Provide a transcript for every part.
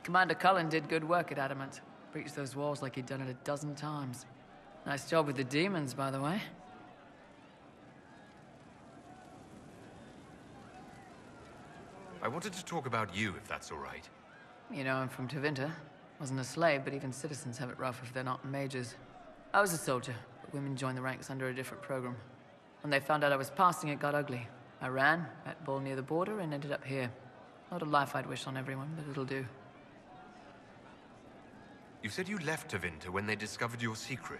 Commander Cullen did good work at Adamant. Breached those walls like he'd done it a dozen times. Nice job with the demons, by the way. I wanted to talk about you, if that's all right. You know, I'm from Tevinter. Wasn't a slave, but even citizens have it rough if they're not mages. I was a soldier, but women joined the ranks under a different program. When they found out I was passing, it got ugly. I ran, met Bull near the border, and ended up here. Not a life I'd wish on everyone, but it'll do. You said you left Tevinter when they discovered your secret.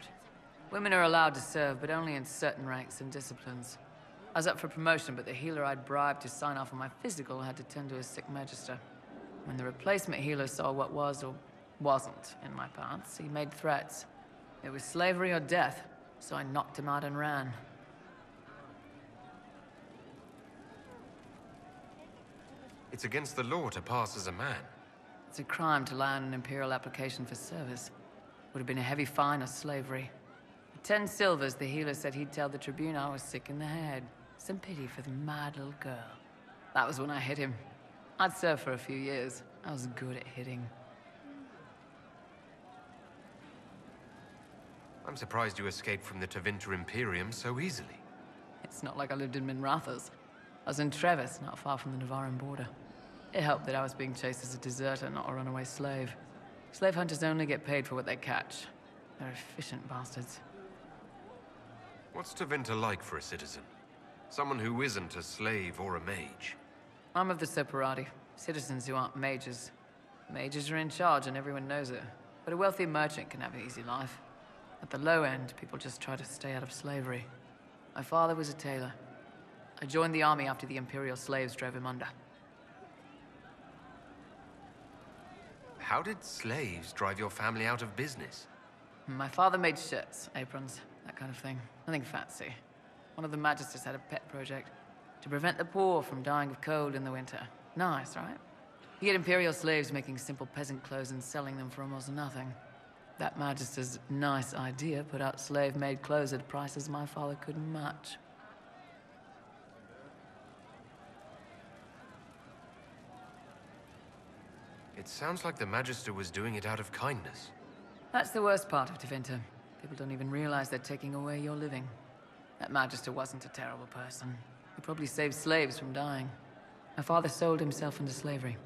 Women are allowed to serve, but only in certain ranks and disciplines. I was up for promotion, but the healer I'd bribed to sign off on my physical had to tend to a sick magister. When the replacement healer saw what was or wasn't in my pants, he made threats. It was slavery or death, so I knocked him out and ran. It's against the law to pass as a man. It's a crime to lie on an Imperial application for service. Would have been a heavy fine or slavery. For 10 silvers, the healer said he'd tell the Tribune I was sick in the head. Some pity for the mad little girl. That was when I hit him. I'd served for a few years. I was good at hitting. I'm surprised you escaped from the Tevinter Imperium so easily. It's not like I lived in Minrathous. I was in Trevis, not far from the Navarran border. It helped that I was being chased as a deserter, not a runaway slave. Slave hunters only get paid for what they catch. They're efficient bastards. What's Tevinter like for a citizen? Someone who isn't a slave or a mage. I'm of the Separati, citizens who aren't mages. Mages are in charge and everyone knows it. But a wealthy merchant can have an easy life. At the low end, people just try to stay out of slavery. My father was a tailor. I joined the army after the Imperial slaves drove him under. How did slaves drive your family out of business? My father made shirts, aprons, that kind of thing. Nothing fancy. One of the magisters had a pet project to prevent the poor from dying of cold in the winter. Nice, right? He had Imperial slaves making simple peasant clothes and selling them for almost nothing. That magister's nice idea put out slave-made clothes at prices my father couldn't match. It sounds like the Magister was doing it out of kindness. That's the worst part of Tevinter. People don't even realize they're taking away your living. That Magister wasn't a terrible person. He probably saved slaves from dying. My father sold himself into slavery.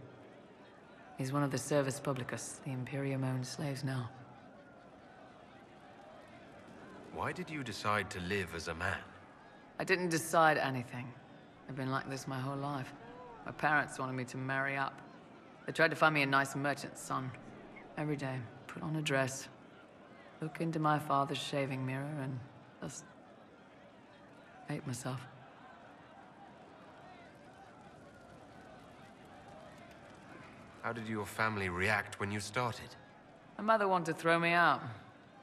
He's one of the Servus Publicus, the Imperium-owned slaves now. Why did you decide to live as a man? I didn't decide anything. I've been like this my whole life. My parents wanted me to marry up. They tried to find me a nice merchant's son. Every day, put on a dress, look into my father's shaving mirror, and just hate myself. How did your family react when you started? My mother wanted to throw me out.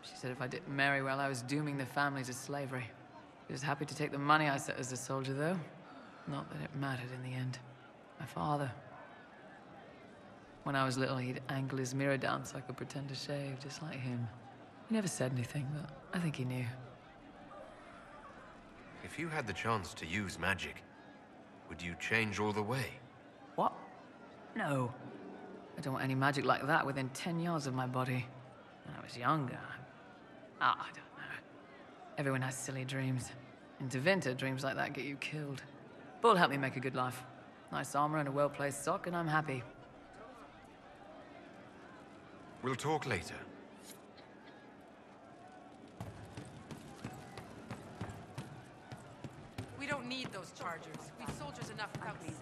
She said if I didn't marry well, I was dooming the family to slavery. She was happy to take the money I set as a soldier, though. Not that it mattered in the end. My father. When I was little, he'd angle his mirror down so I could pretend to shave, just like him. He never said anything, but I think he knew. If you had the chance to use magic, would you change all the way? What? No. I don't want any magic like that within 10 yards of my body. When I was younger, I don't know. Everyone has silly dreams. In Tevinter, dreams like that get you killed. Bull helped me make a good life. Nice armor and a well-placed sock, and I'm happy. We'll talk later. We don't need those chargers. We've soldiers enough without cells.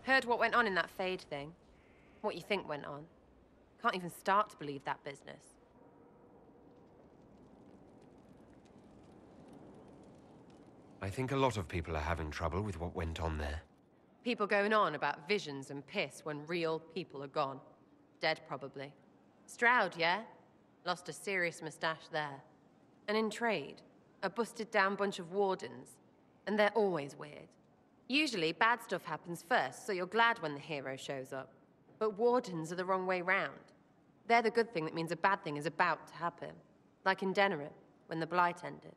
Heard what went on in that Fade thing? What you think went on? Can't even start to believe that business. I think a lot of people are having trouble with what went on there. People going on about visions and piss when real people are gone. Dead, probably. Stroud, yeah? Lost a serious moustache there. And in trade, a busted-down bunch of wardens. And they're always weird. Usually, bad stuff happens first, so you're glad when the hero shows up. But wardens are the wrong way round. They're the good thing that means a bad thing is about to happen. Like in Denerim, when the Blight ended.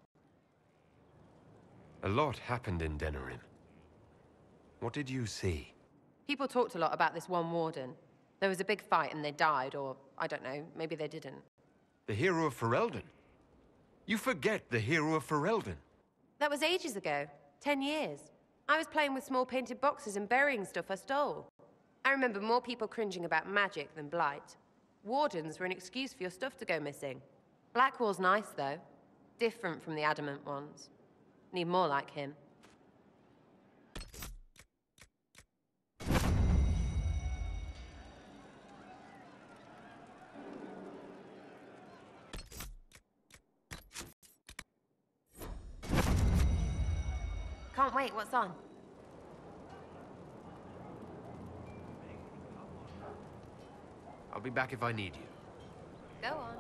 A lot happened in Denerim. What did you see? People talked a lot about this one warden. There was a big fight and they died, or I don't know, maybe they didn't. The hero of Ferelden? You forget the hero of Ferelden. That was ages ago. 10 years. I was playing with small painted boxes and burying stuff I stole. I remember more people cringing about magic than Blight. Wardens were an excuse for your stuff to go missing. Blackwall's nice, though. Different from the adamant ones. Need more like him. Can't wait, what's on? I'll be back if I need you. Go on.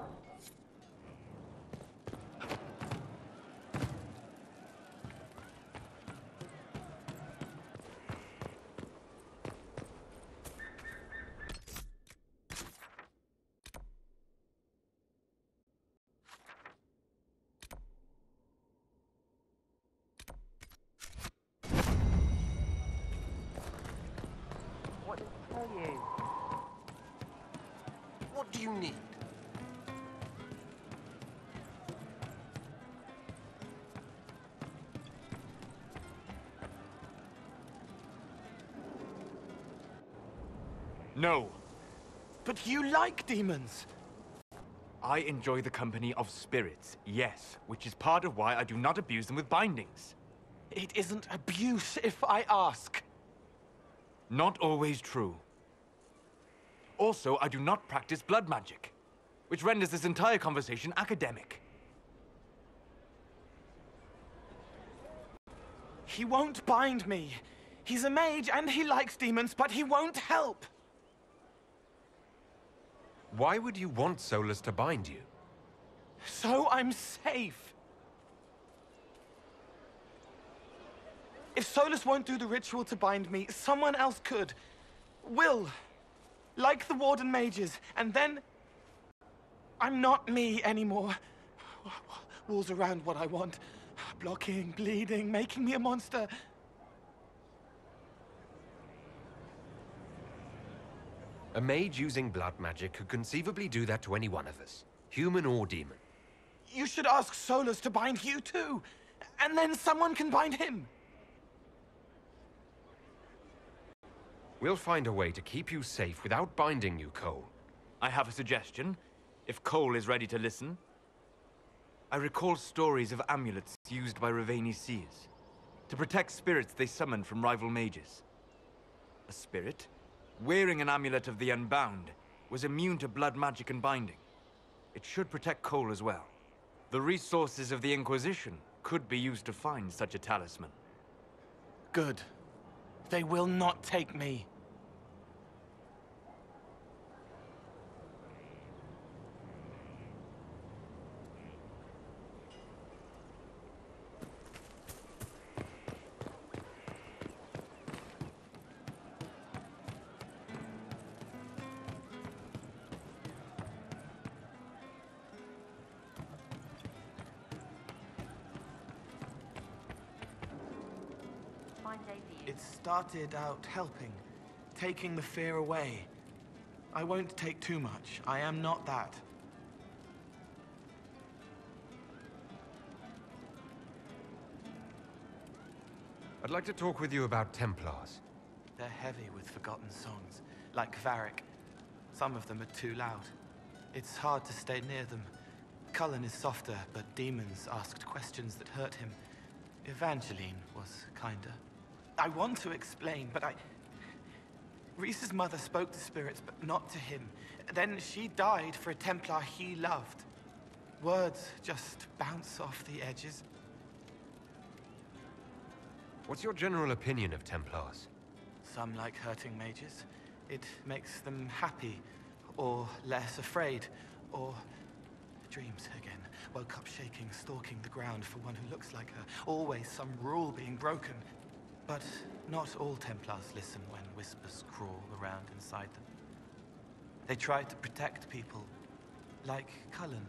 What did I tell you? What do you need? No. But you like demons! I enjoy the company of spirits, yes, which is part of why I do not abuse them with bindings. It isn't abuse if I ask. Not always true. Also, I do not practice blood magic, which renders this entire conversation academic. He won't bind me. He's a mage and he likes demons, but he won't help. Why would you want Solus to bind you? So I'm safe. If Solus won't do the ritual to bind me, someone else could. Will. Like the Warden mages. And then... I'm not me anymore. Walls around what I want. Blocking, bleeding, making me a monster. A mage using blood magic could conceivably do that to any one of us, human or demon. You should ask Solus to bind you too. And then someone can bind him. We'll find a way to keep you safe without binding you, Cole. I have a suggestion, if Cole is ready to listen. I recall stories of amulets used by Raveni seers to protect spirits they summoned from rival mages. A spirit, wearing an amulet of the Unbound, was immune to blood magic and binding. It should protect Cole as well. The resources of the Inquisition could be used to find such a talisman. Good. They will not take me. It started out helping, taking the fear away. I won't take too much. I am not that. I'd like to talk with you about Templars. They're heavy with forgotten songs, like Varric. Some of them are too loud. It's hard to stay near them. Cullen is softer, but demons asked questions that hurt him. Evangeline was kinder. I want to explain, but Rhys's mother spoke to spirits, but not to him. Then she died for a Templar he loved. Words just bounce off the edges. What's your general opinion of Templars? Some like hurting mages. It makes them happy, or less afraid, or dreams again. Woke up shaking, stalking the ground for one who looks like her. Always some rule being broken. But not all Templars listen when whispers crawl around inside them. They try to protect people, like Cullen.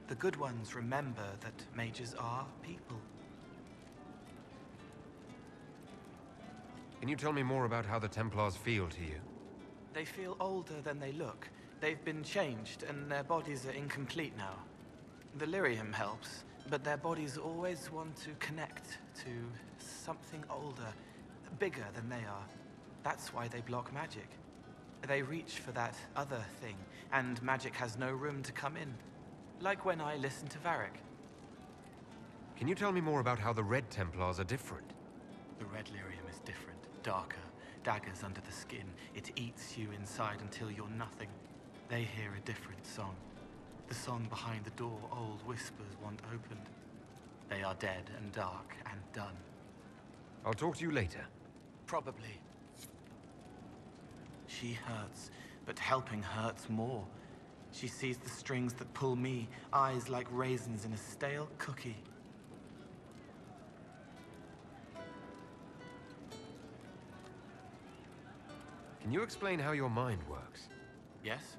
The good ones remember that mages are people. Can you tell me more about how the Templars feel to you? They feel older than they look. They've been changed, and their bodies are incomplete now. The lyrium helps, but their bodies always want to connect to something older, bigger than they are. That's why they block magic. They reach for that other thing, and magic has no room to come in. Like when I listen to Varric. Can you tell me more about how the Red Templars are different? The red lyrium is different, darker. Daggers under the skin. It eats you inside until you're nothing. They hear a different song. The song behind the door old whispers want opened. They are dead and dark and done. I'll talk to you later. Probably. She hurts, but helping hurts more. She sees the strings that pull me, eyes like raisins in a stale cookie. Can you explain how your mind works? Yes?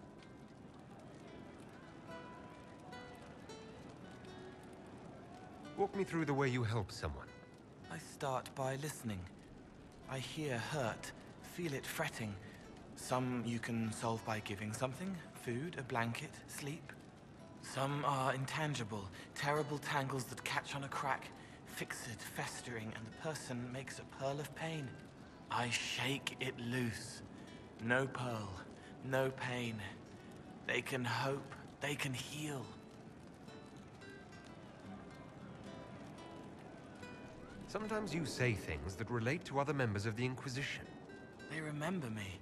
Walk me through the way you help someone. I start by listening. I hear hurt, feel it fretting. Some you can solve by giving something, food, a blanket, sleep. Some are intangible, terrible tangles that catch on a crack, fixed, festering, and the person makes a pearl of pain. I shake it loose. No pearl, no pain. They can hope, they can heal. Sometimes you say things that relate to other members of the Inquisition. They remember me.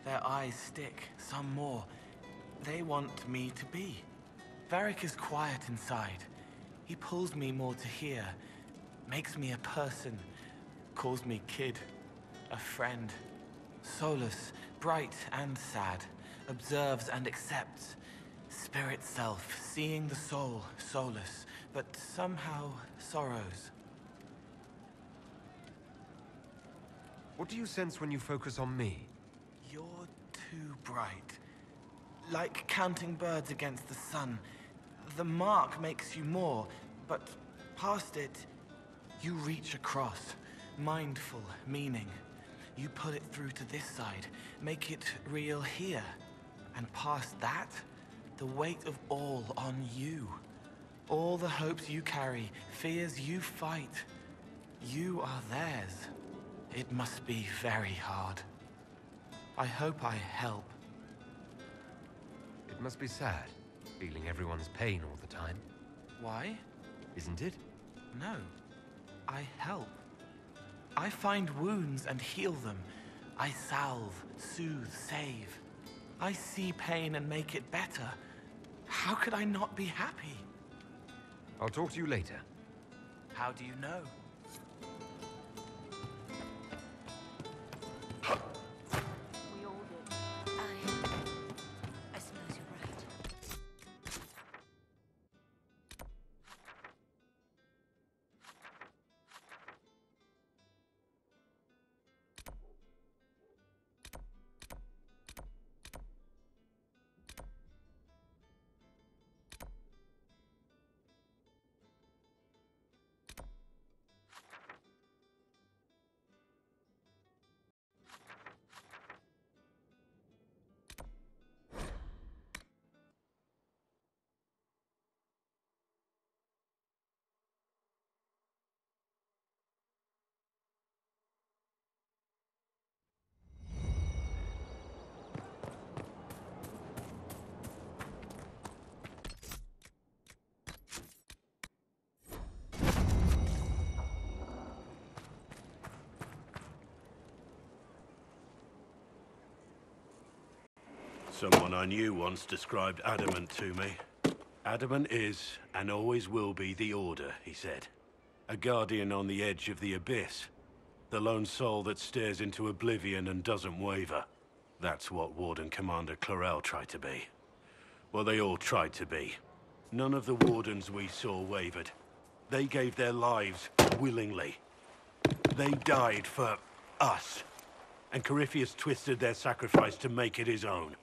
Their eyes stick, some more. They want me to be. Varric is quiet inside. He pulls me more to hear, makes me a person, calls me kid, a friend. Soulless, bright and sad, observes and accepts. Spirit self, seeing the soul, soulless, but somehow sorrows. What do you sense when you focus on me? You're too bright. Like counting birds against the sun. The mark makes you more, but past it, you reach across. Mindful, meaning. You pull it through to this side, make it real here. And past that, the weight of all on you. All the hopes you carry, fears you fight. You are theirs. It must be very hard. I hope I help. It must be sad, feeling everyone's pain all the time. Why? Isn't it? No. I help. I find wounds and heal them. I salve, soothe, save. I see pain and make it better. How could I not be happy? I'll talk to you later. How do you know? We all did. I suppose you're right. Someone I knew once described Adamant to me. Adamant is, and always will be, the Order, he said. A guardian on the edge of the abyss. The lone soul that stares into oblivion and doesn't waver. That's what Warden Commander Clarel tried to be. Well, they all tried to be. None of the Wardens we saw wavered. They gave their lives willingly. They died for us. And Corypheus twisted their sacrifice to make it his own.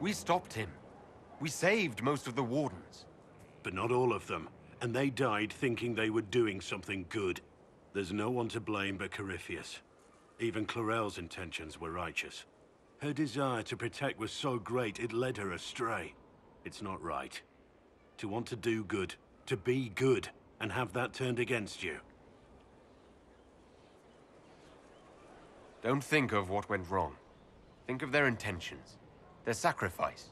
We stopped him. We saved most of the Wardens. But not all of them. And they died thinking they were doing something good. There's no one to blame but Corypheus. Even Clorel's intentions were righteous. Her desire to protect was so great it led her astray. It's not right. To want to do good, to be good, and have that turned against you. Don't think of what went wrong. Think of their intentions, their sacrifice.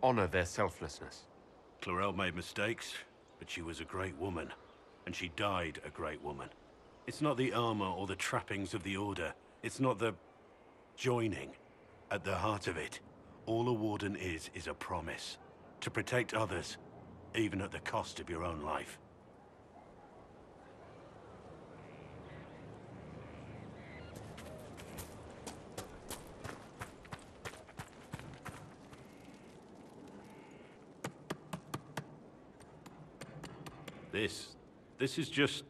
Honor their selflessness. Clorel made mistakes, but she was a great woman. And she died a great woman. It's not the armor or the trappings of the Order. It's not the joining. At the heart of it, all a Warden is a promise. To protect others, even at the cost of your own life. This is just...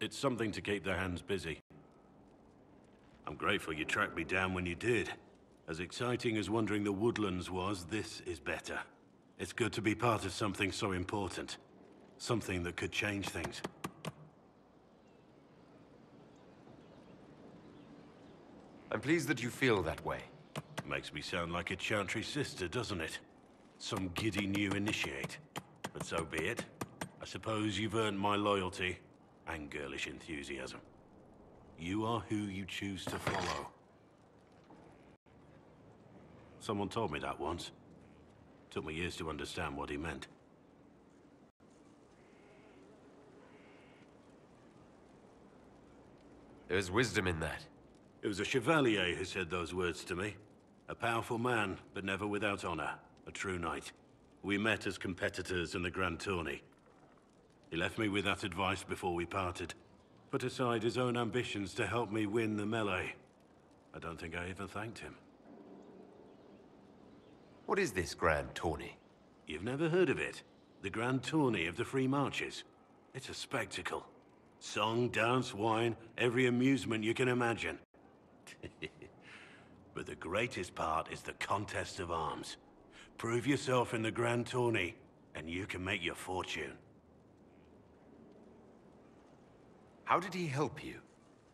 it's something to keep their hands busy. I'm grateful you tracked me down when you did. As exciting as wandering the woodlands was, this is better. It's good to be part of something so important. Something that could change things. I'm pleased that you feel that way. Makes me sound like a Chantry sister, doesn't it? Some giddy new initiate. But so be it. I suppose you've earned my loyalty and girlish enthusiasm. You are who you choose to follow. Someone told me that once. Took me years to understand what he meant. There's wisdom in that. It was a chevalier who said those words to me. A powerful man, but never without honor. A true knight. We met as competitors in the Grand Tourney. He left me with that advice before we parted. Put aside his own ambitions to help me win the melee. I don't think I even thanked him. What is this Grand Tourney? You've never heard of it? The Grand Tourney of the Free Marches. It's a spectacle. Song, dance, wine, every amusement you can imagine. But the greatest part is the contest of arms. Prove yourself in the Grand Tourney, and you can make your fortune. How did he help you?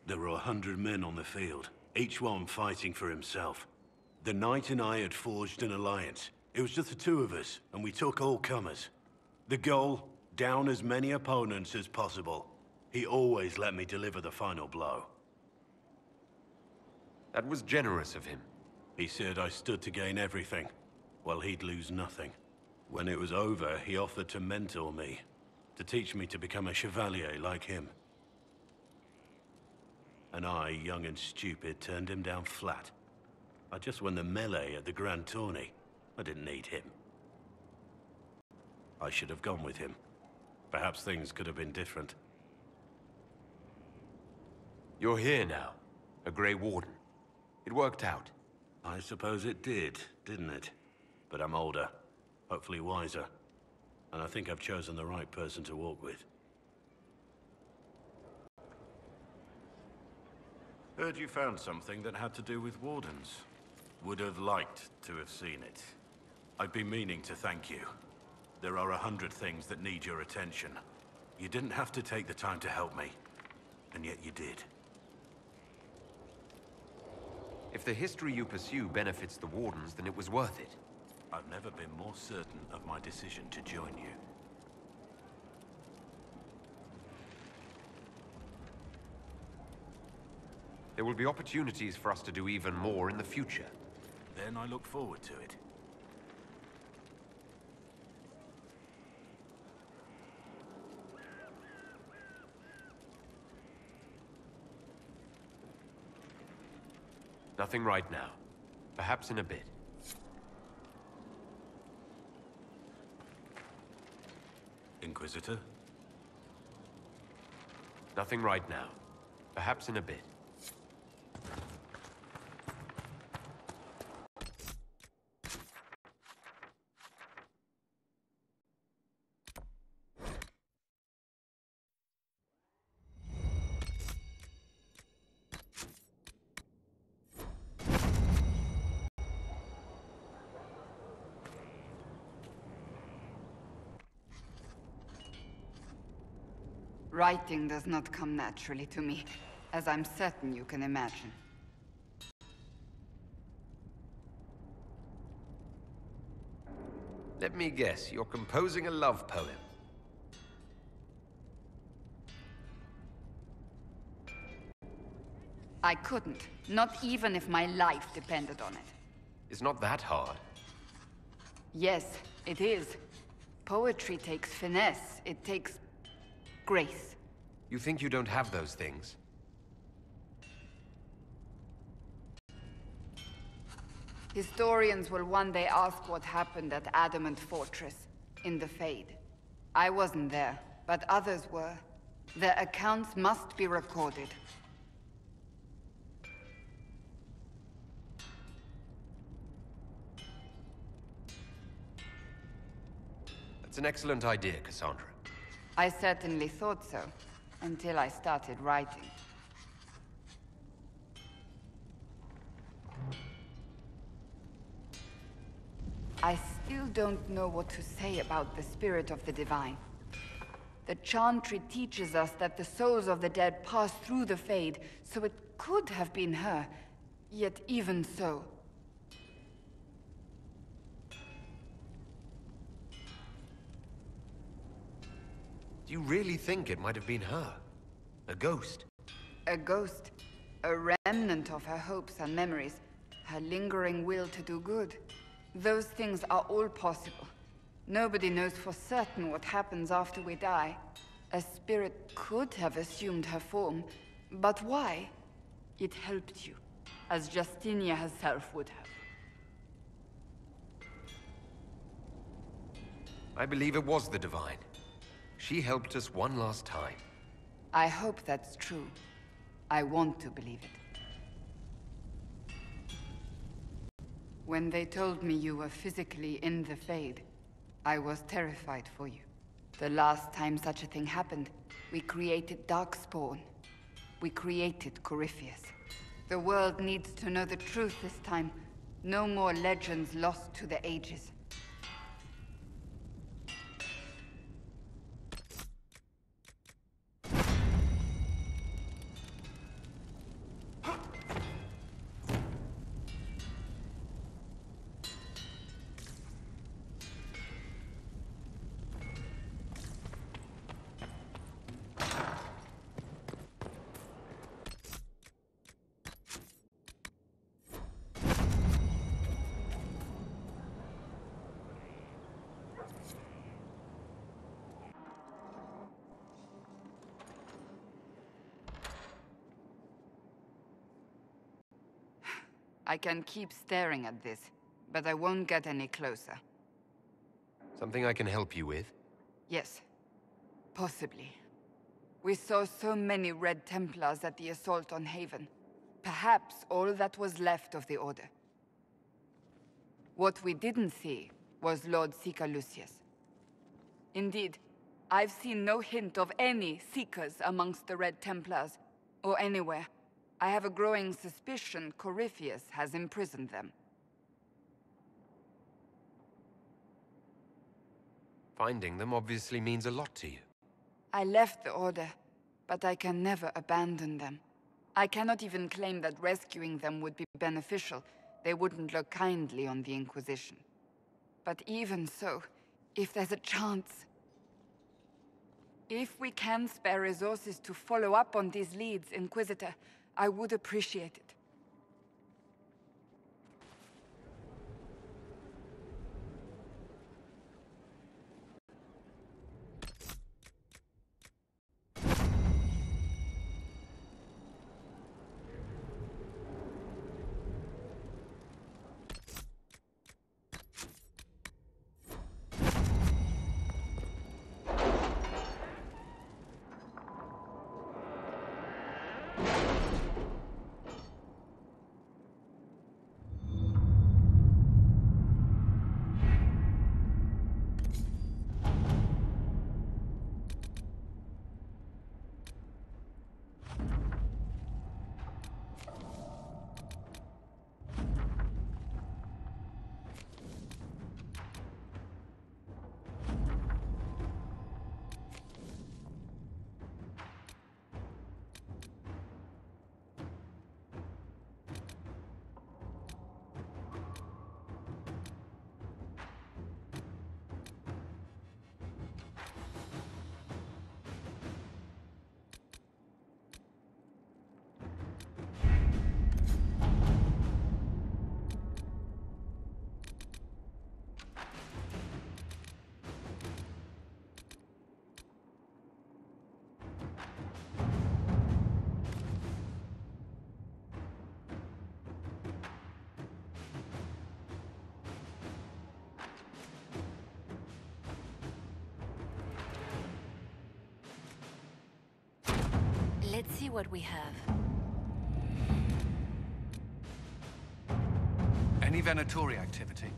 There were 100 men on the field, each one fighting for himself. The knight and I had forged an alliance. It was just the two of us, and we took all comers. The goal, down as many opponents as possible. He always let me deliver the final blow. That was generous of him. He said I stood to gain everything, while he'd lose nothing. When it was over, he offered to mentor me, to teach me to become a chevalier like him. And I, young and stupid, turned him down flat. I just won the melee at the Grand Tourney. I didn't need him. I should have gone with him. Perhaps things could have been different. You're here now, a Grey Warden. It worked out. I suppose it did, didn't it? But I'm older, hopefully wiser. And I think I've chosen the right person to walk with. Heard you found something that had to do with Wardens. Would have liked to have seen it. I've been meaning to thank you. There are 100 things that need your attention. You didn't have to take the time to help me, and yet you did. If the history you pursue benefits the Wardens, then it was worth it. I've never been more certain of my decision to join you. There will be opportunities for us to do even more in the future. Then I look forward to it. Nothing right now. Perhaps in a bit. Inquisitor? Nothing right now. Perhaps in a bit. Writing does not come naturally to me, as I'm certain you can imagine. Let me guess, you're composing a love poem. I couldn't, not even if my life depended on it. It's not that hard. Yes, it is. Poetry takes finesse, it takes grace. You think you don't have those things? Historians will one day ask what happened at Adamant Fortress, in the Fade. I wasn't there, but others were. Their accounts must be recorded. That's an excellent idea, Cassandra. I certainly thought so, until I started writing. I still don't know what to say about the spirit of the divine. The Chantry teaches us that the souls of the dead pass through the Fade, so it could have been her. Yet even so... Do you really think it might have been her? A ghost? A ghost. A remnant of her hopes and memories. Her lingering will to do good. Those things are all possible. Nobody knows for certain what happens after we die. A spirit could have assumed her form, but why? It helped you, as Justinia herself would have. I believe it was the Divine. She helped us one last time. I hope that's true. I want to believe it. When they told me you were physically in the Fade, I was terrified for you. The last time such a thing happened, we created Darkspawn. We created Corypheus. The world needs to know the truth this time. No more legends lost to the ages. I can keep staring at this, but I won't get any closer. Something I can help you with? Yes. Possibly. We saw so many Red Templars at the assault on Haven. Perhaps all that was left of the Order. What we didn't see was Lord Seeker Lucius. Indeed, I've seen no hint of any Seekers amongst the Red Templars, or anywhere. I have a growing suspicion Corypheus has imprisoned them. Finding them obviously means a lot to you. I left the Order, but I can never abandon them. I cannot even claim that rescuing them would be beneficial. They wouldn't look kindly on the Inquisition. But even so, if there's a chance... If we can spare resources to follow up on these leads, Inquisitor, I would appreciate it. Let's see what we have. Any Venatori activity?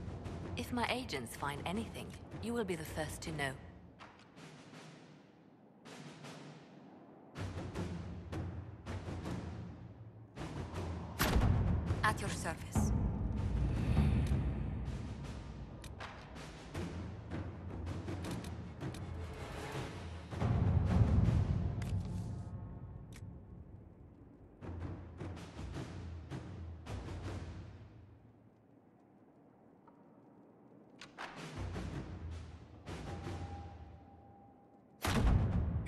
If my agents find anything, you will be the first to know. At your service.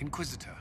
Inquisitor.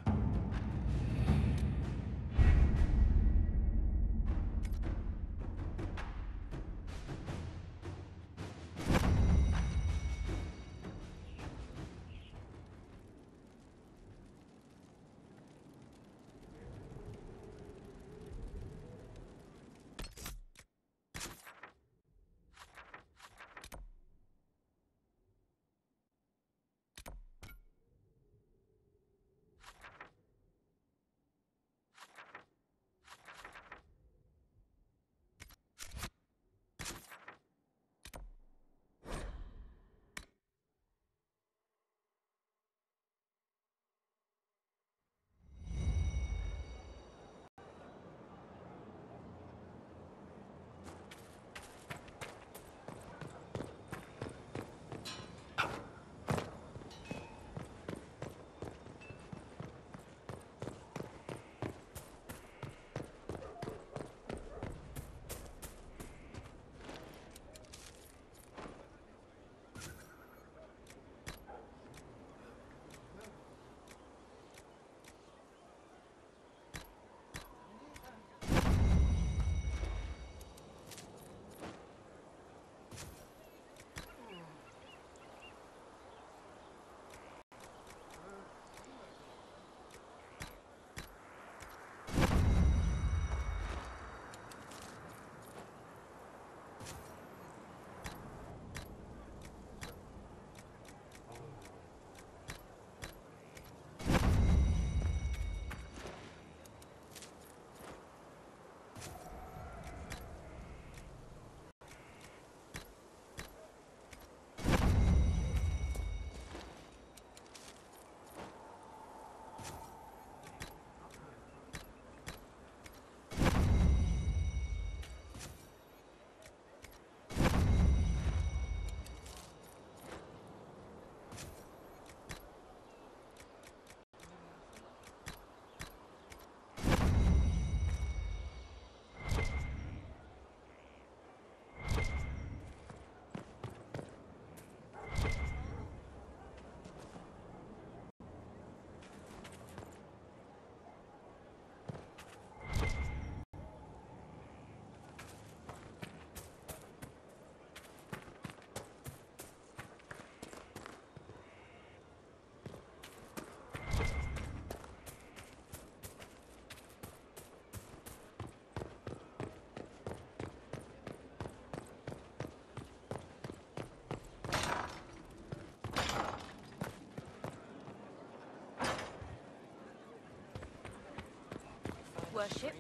Worship.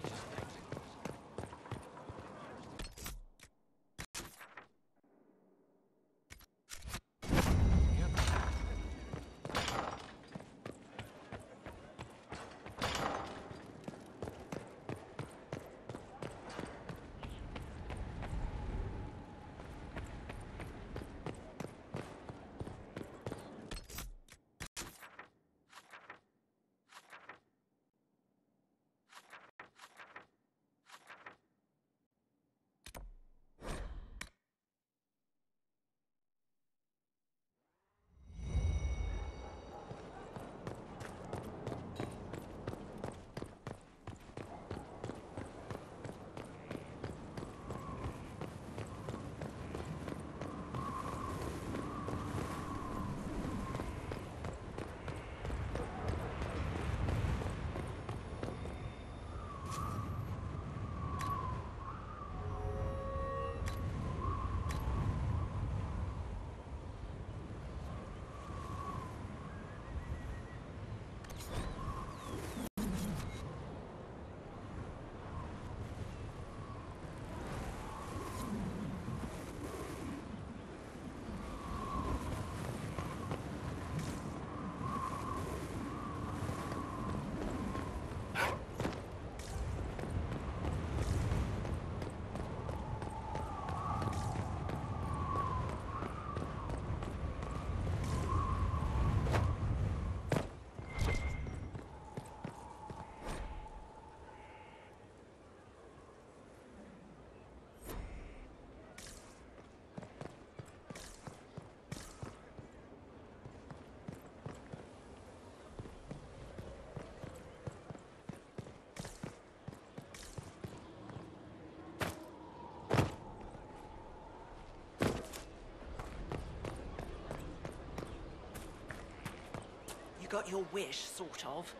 got your wish, sort of.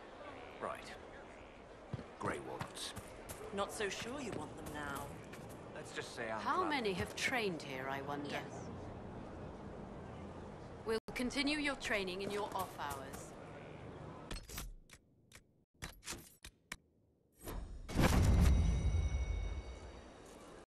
Right. Grey Wardens. Not so sure you want them now. Let's just say I'm How glad. many have trained here, I wonder? Yes. We'll continue your training in your off hours.